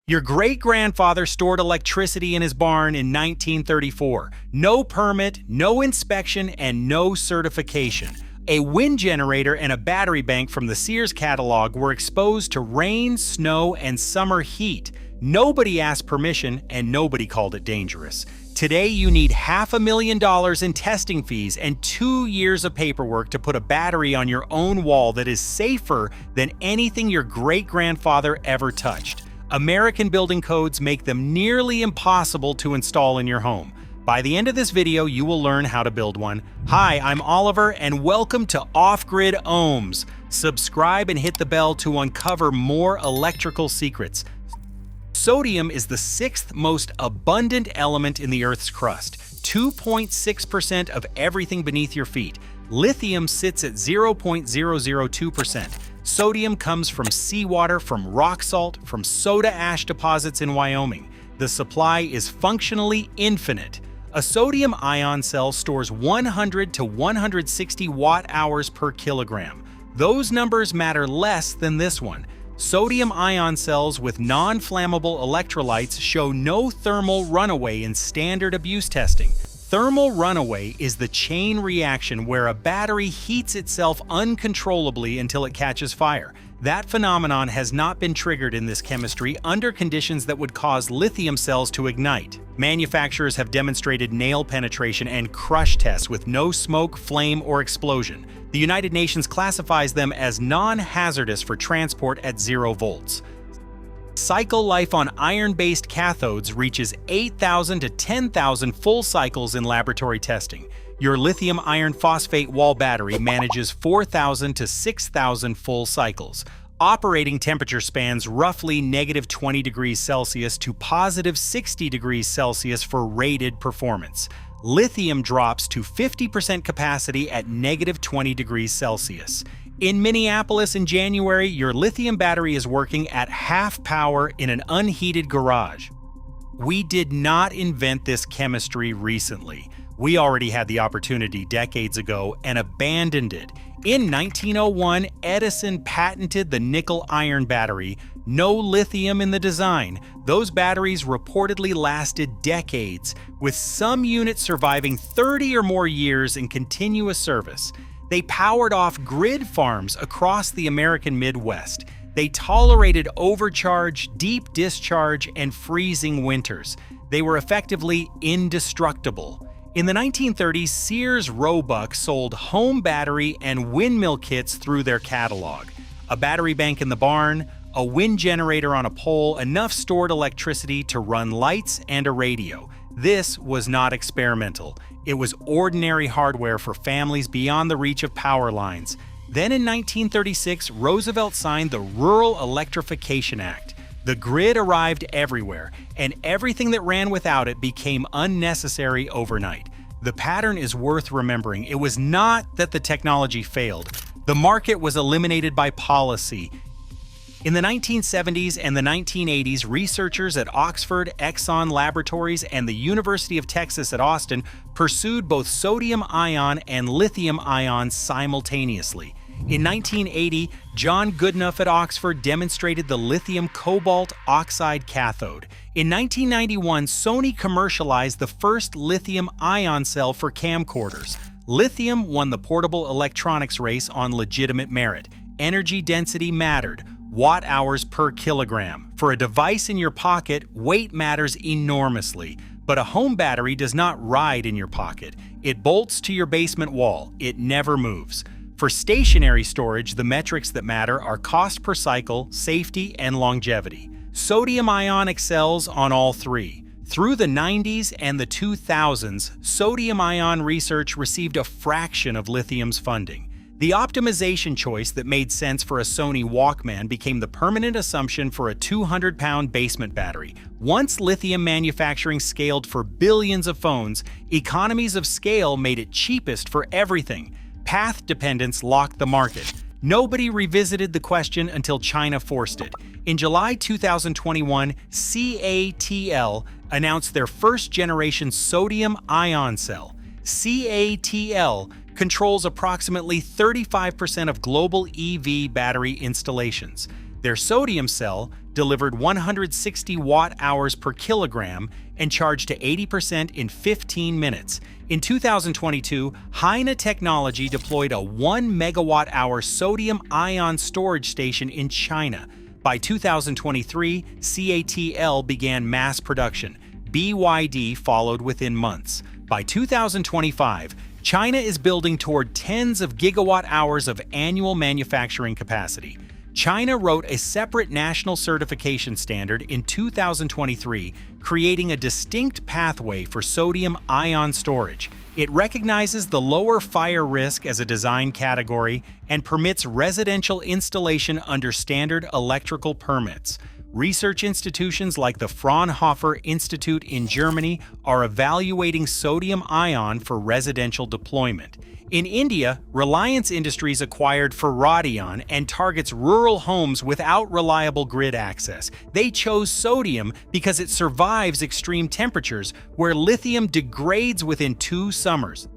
Your great-grandfather stored electricity in his barn in 1934. No permit, no inspection, and no certification. A wind generator and a battery bank from the Sears catalog were exposed to rain, snow, and summer heat. Nobody asked permission, and nobody called it dangerous. Today, you need $500,000 in testing fees and 2 years of paperwork to put a battery on your own wall that is safer than anything your great-grandfather ever touched. American building codes make them nearly impossible to install in your home. By the end of this video, you will learn how to build one. Hi, I'm Oliver, and welcome to Off-Grid Ohms. Subscribe and hit the bell to uncover more electrical secrets. Sodium is the 6th most abundant element in the Earth's crust, 2.6% of everything beneath your feet. Lithium sits at 0.002%. Sodium comes from seawater, from rock salt, from soda ash deposits in Wyoming. The supply is functionally infinite. A sodium ion cell stores 100 to 160 watt-hours per kilogram. Those numbers matter less than this one. Sodium ion cells with non-flammable electrolytes show no thermal runaway in standard abuse testing. Thermal runaway is the chain reaction where a battery heats itself uncontrollably until it catches fire. That phenomenon has not been triggered in this chemistry under conditions that would cause lithium cells to ignite. Manufacturers have demonstrated nail penetration and crush tests with no smoke, flame, or explosion. The United Nations classifies them as non-hazardous for transport at 0 volts. Cycle life on iron-based cathodes reaches 8,000 to 10,000 full cycles in laboratory testing. Your lithium iron phosphate wall battery manages 4,000 to 6,000 full cycles. Operating temperature spans roughly -20 degrees Celsius to +60 degrees Celsius for rated performance. Lithium drops to 50% capacity at -20 degrees Celsius. In Minneapolis in January, your lithium battery is working at half power in an unheated garage. We did not invent this chemistry recently. We already had the opportunity decades ago and abandoned it. In 1901, Edison patented the nickel-iron battery. No lithium in the design. Those batteries reportedly lasted decades, with some units surviving 30 or more years in continuous service. They powered off grid farms across the American Midwest. They tolerated overcharge, deep discharge, and freezing winters. They were effectively indestructible. In the 1930s, Sears Roebuck sold home battery and windmill kits through their catalog. A battery bank in the barn, a wind generator on a pole, enough stored electricity to run lights and a radio. This was not experimental. It was ordinary hardware for families beyond the reach of power lines. Then in 1936, Roosevelt signed the Rural Electrification Act. The grid arrived everywhere, and everything that ran without it became unnecessary overnight. The pattern is worth remembering. It was not that the technology failed. The market was eliminated by policy. In the 1970s and the 1980s, researchers at Oxford, Exxon Laboratories, and the University of Texas at Austin pursued both sodium-ion and lithium-ion simultaneously. In 1980, John Goodenough at Oxford demonstrated the lithium cobalt oxide cathode. In 1991, Sony commercialized the first lithium-ion cell for camcorders. Lithium won the portable electronics race on legitimate merit. Energy density mattered. Watt-hours per kilogram. For a device in your pocket, weight matters enormously. But a home battery does not ride in your pocket. It bolts to your basement wall. It never moves. For stationary storage, the metrics that matter are cost per cycle, safety, and longevity. Sodium-ion excels on all three. Through the 90s and the 2000s, sodium-ion research received a fraction of lithium's funding. The optimization choice that made sense for a Sony Walkman became the permanent assumption for a 200-pound basement battery. Once lithium manufacturing scaled for billions of phones, economies of scale made it cheapest for everything. Path dependence locked the market. Nobody revisited the question until China forced it. In July 2021, CATL announced their first-generation sodium-ion cell. CATL controls approximately 35% of global EV battery installations. Their sodium cell, delivered 160 watt-hours per kilogram and charged to 80% in 15 minutes. In 2022, Heine Technology deployed a 1 megawatt-hour sodium-ion storage station in China. By 2023, CATL began mass production. BYD followed within months. By 2025, China is building toward tens of gigawatt-hours of annual manufacturing capacity. China wrote a separate national certification standard in 2023, creating a distinct pathway for sodium-ion storage. It recognizes the lower fire risk as a design category and permits residential installation under standard electrical permits. Research institutions like the Fraunhofer Institute in Germany are evaluating sodium-ion for residential deployment. In India, Reliance Industries acquired Faradion and targets rural homes without reliable grid access. They chose sodium because it survives extreme temperatures, where lithium degrades within 2 summers.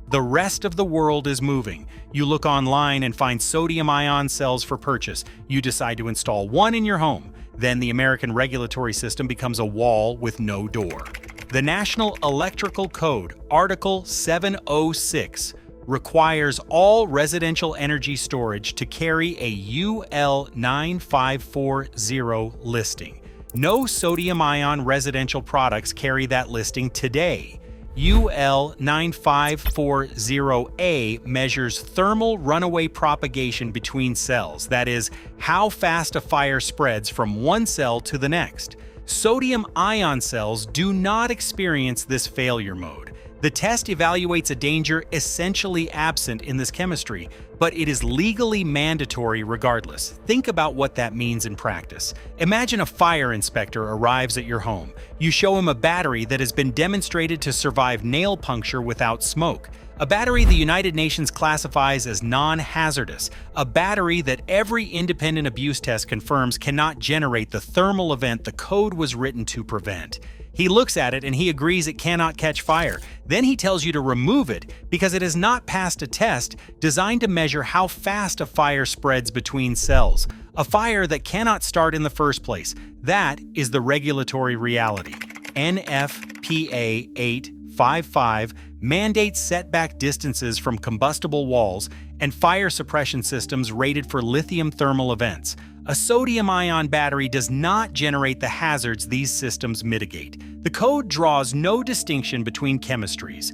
The rest of the world is moving. You look online and find sodium-ion cells for purchase. You decide to install one in your home. Then the American regulatory system becomes a wall with no door. The National Electrical Code, Article 706, requires all residential energy storage to carry a UL 9540 listing. No sodium-ion residential products carry that listing today. UL 9540A measures thermal runaway propagation between cells, that is, how fast a fire spreads from one cell to the next. Sodium-ion cells do not experience this failure mode. The test evaluates a danger essentially absent in this chemistry, but it is legally mandatory regardless. Think about what that means in practice. Imagine a fire inspector arrives at your home. You show him a battery that has been demonstrated to survive nail puncture without smoke. A battery the United Nations classifies as non-hazardous. A battery that every independent abuse test confirms cannot generate the thermal event the code was written to prevent. He looks at it and he agrees it cannot catch fire. Then he tells you to remove it because it has not passed a test designed to measure how fast a fire spreads between cells. A fire that cannot start in the first place. That is the regulatory reality. NFPA 855 mandates setback distances from combustible walls and fire suppression systems rated for lithium thermal events. A sodium-ion battery does not generate the hazards these systems mitigate. The code draws no distinction between chemistries.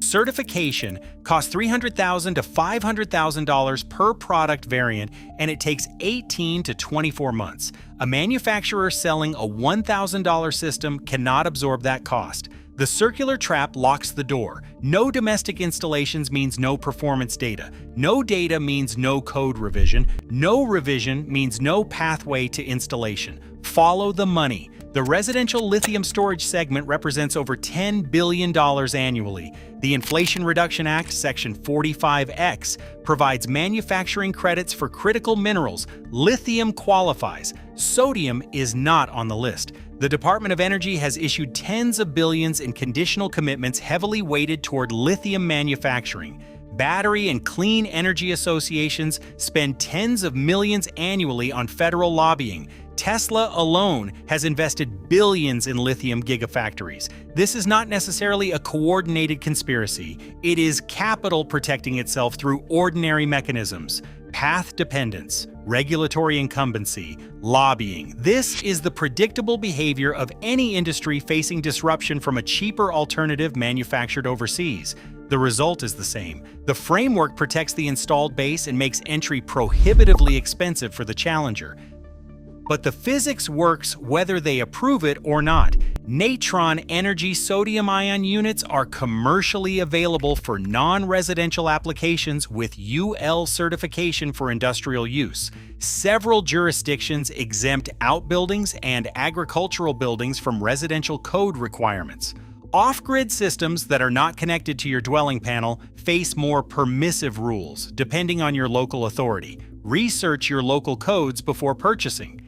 Certification costs $300,000 to $500,000 per product variant, and it takes 18 to 24 months. A manufacturer selling a $1,000 system cannot absorb that cost. The circular trap locks the door. No domestic installations means no performance data. No data means no code revision. No revision means no pathway to installation. Follow the money. The residential lithium storage segment represents over $10 billion annually. The Inflation Reduction Act, Section 45X, provides manufacturing credits for critical minerals. Lithium qualifies. Sodium is not on the list. The Department of Energy has issued tens of billions in conditional commitments heavily weighted toward lithium manufacturing. Battery and clean energy associations spend tens of millions annually on federal lobbying. Tesla alone has invested billions in lithium gigafactories. This is not necessarily a coordinated conspiracy. It is capital protecting itself through ordinary mechanisms. Path dependence, regulatory incumbency, lobbying. This is the predictable behavior of any industry facing disruption from a cheaper alternative manufactured overseas. The result is the same. The framework protects the installed base and makes entry prohibitively expensive for the challenger. But the physics works whether they approve it or not. Natron Energy sodium-ion units are commercially available for non-residential applications with UL certification for industrial use. Several jurisdictions exempt outbuildings and agricultural buildings from residential code requirements. Off-grid systems that are not connected to your dwelling panel face more permissive rules, depending on your local authority. Research your local codes before purchasing.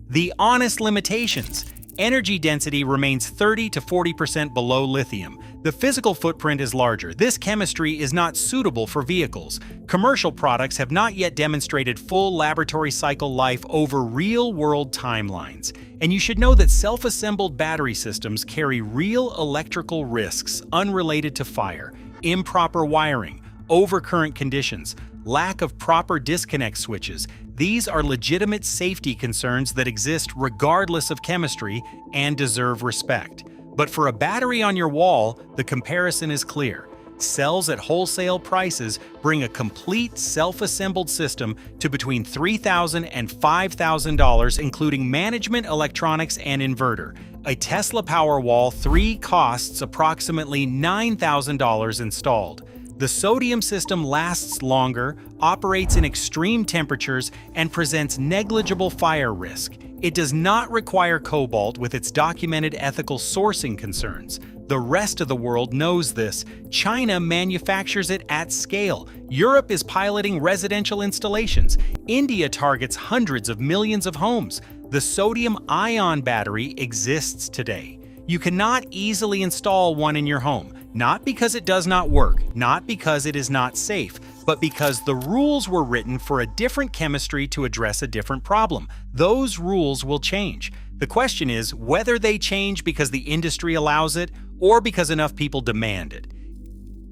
The honest limitations. Energy density remains 30 to 40% below lithium. The physical footprint is larger. This chemistry is not suitable for vehicles. Commercial products have not yet demonstrated full laboratory cycle life over real-world timelines. And you should know that self-assembled battery systems carry real electrical risks unrelated to fire, improper wiring, overcurrent conditions, lack of proper disconnect switches. These are legitimate safety concerns that exist regardless of chemistry and deserve respect. But for a battery on your wall, the comparison is clear. Cells at wholesale prices bring a complete self-assembled system to between $3,000 and $5,000, including management electronics and inverter. A Tesla Powerwall 3 costs approximately $9,000 installed. The sodium system lasts longer, operates in extreme temperatures, and presents negligible fire risk. It does not require cobalt with its documented ethical sourcing concerns. The rest of the world knows this. China manufactures it at scale. Europe is piloting residential installations. India targets hundreds of millions of homes. The sodium-ion battery exists today. You cannot easily install one in your home, not because it does not work, not because it is not safe, but because the rules were written for a different chemistry to address a different problem. Those rules will change. The question is whether they change because the industry allows it or because enough people demand it.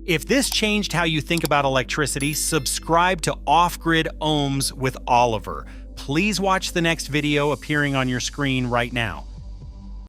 If this changed how you think about electricity, subscribe to Off-Grid Ohms with Oliver. Please watch the next video appearing on your screen right now.